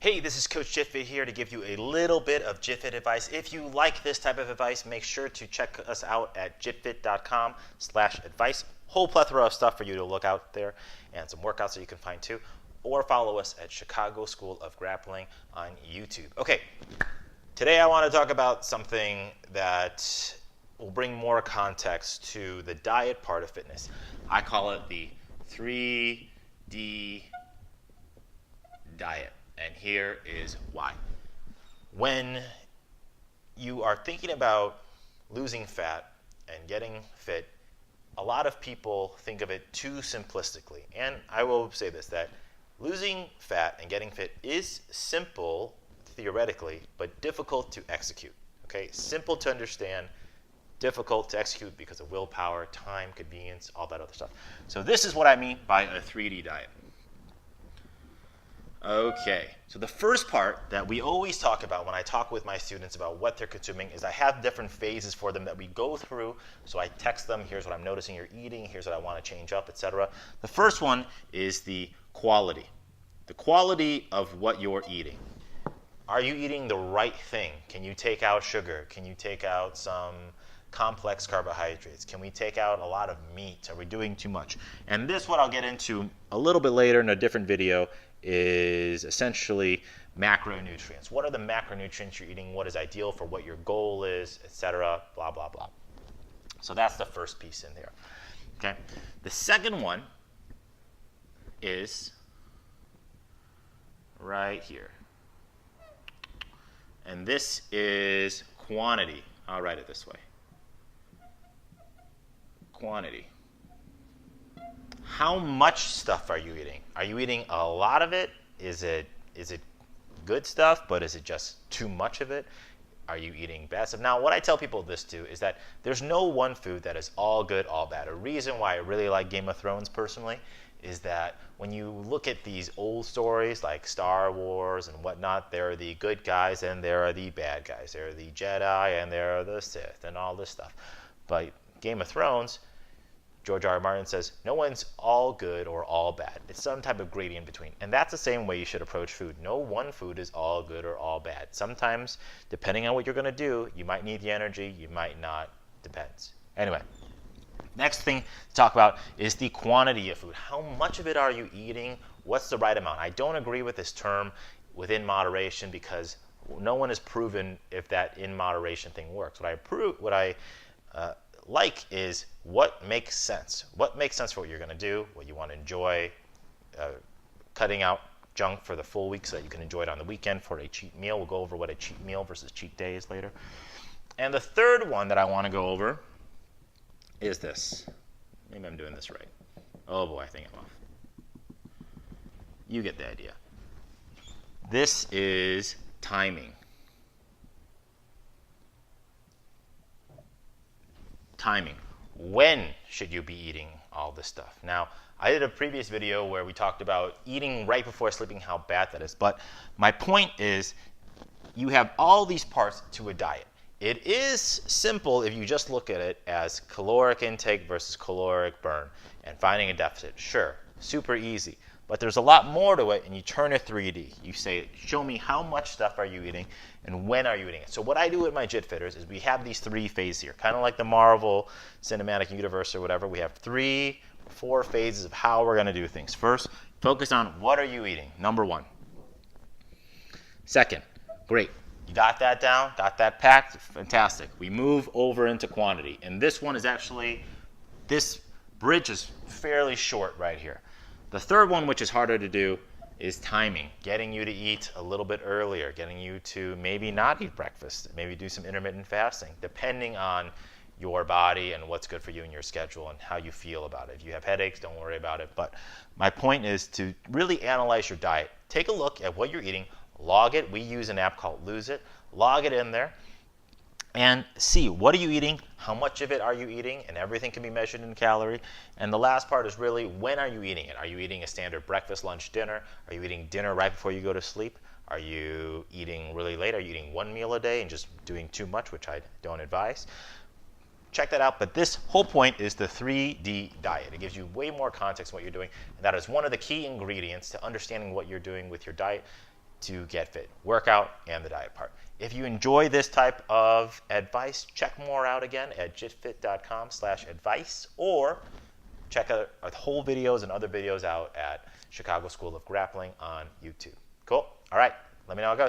Hey, this is Coach JitFIt here to give you a little bit of JitFIt advice. If you like this type of advice, make sure to check us out at jitfit.com/advice. Whole plethora of stuff for you to look out there and some workouts that you can find too. Or follow us at Chicago School of Grappling on YouTube. Okay, today I want to talk about something that will bring more context to the diet part of fitness. I call it the 3D diet. And here is why. When you are thinking about losing fat and getting fit, a lot of people think of it too simplistically. And I will say this, that losing fat and getting fit is simple theoretically, but difficult to execute. Okay? Simple to understand, difficult to execute because of willpower, time, convenience, all that other stuff. So this is what I mean by a 3D diet. Okay, so the first part that we always talk about when I talk with my students about what they're consuming is I have different phases for them that we go through. So I text them, here's what I'm noticing you're eating, here's what I want to change up, etc. The first one is the quality of what you're eating. Are you eating the right thing? Can you take out sugar? Can you take out some complex carbohydrates? Can we take out a lot of meat? Are we doing too much? And this, what I'll get into a little bit later in a different video, is essentially macronutrients. What are the macronutrients you're eating? What is ideal for what your goal is, etc. Blah, blah, blah. So that's the first piece in there. Okay. The second one is right here. And this is quantity. I'll write it this way. Quantity. How much stuff are you eating? Are you eating a lot of it? Is it good stuff, but is it just too much of it? Are you eating bad stuff? Now, what I tell people this too is that there's no one food that is all good, all bad. A reason why I really like Game of Thrones personally is that when you look at these old stories like Star Wars and whatnot, there are the good guys and there are the bad guys. There are the Jedi and there are the Sith and all this stuff. But Game of Thrones, George R.R. Martin says, no one's all good or all bad. It's some type of gradient in between. And that's the same way you should approach food. No one food is all good or all bad. Sometimes, depending on what you're going to do, you might need the energy, you might not. Depends. Anyway, next thing to talk about is the quantity of food. How much of it are you eating? What's the right amount? I don't agree with this term within moderation because no one has proven if that in moderation thing works. What I like is what makes sense. What makes sense for what you're going to do, what you want to enjoy, cutting out junk for the full week so that you can enjoy it on the weekend for a cheat meal. We'll go over what a cheat meal versus cheat day is later. And the third one that I want to go over is this. Maybe I'm doing this right. Oh boy, I think I'm off. You get the idea. This is timing. Timing. When should you be eating all this stuff? Now, I did a previous video where we talked about eating right before sleeping, how bad that is. But my point is, you have all these parts to a diet. It is simple if you just look at it as caloric intake versus caloric burn and finding a deficit. Sure, super easy. But there's a lot more to it, and you turn it 3D. You say, show me how much stuff are you eating, and when are you eating it? So what I do with my JitFitters is we have these three phases here, kind of like the Marvel Cinematic Universe or whatever. We have 3 or 4 phases of how we're going to do things. First, focus on what are you eating, number 1. Second, great. You got that down, got that packed, fantastic. We move over into quantity. And this one is actually, this bridge is fairly short right here. The third one, which is harder to do, is timing, getting you to eat a little bit earlier, getting you to maybe not eat breakfast, maybe do some intermittent fasting, depending on your body and what's good for you and your schedule and how you feel about it. If you have headaches, don't worry about it. But my point is to really analyze your diet. Take a look at what you're eating, log it. We use an app called Lose It. Log it in there and see what are you eating, how much of it are you eating, and everything can be measured in calorie. And the last part is really when are you eating it? Are you eating a standard breakfast, lunch, dinner? Are you eating dinner right before you go to sleep? Are you eating really late? Are you eating 1 meal a day and just doing too much, which I don't advise? Check that out. But this whole point is the 3D diet. It gives you way more context on what you're doing. And that is one of the key ingredients to understanding what you're doing with your diet. to get fit, workout and the diet part. If you enjoy this type of advice, check more out again at jitfit.com/advice, or check out our whole videos and other videos out at Chicago School of Grappling on YouTube. Cool? All right, let me know how it goes.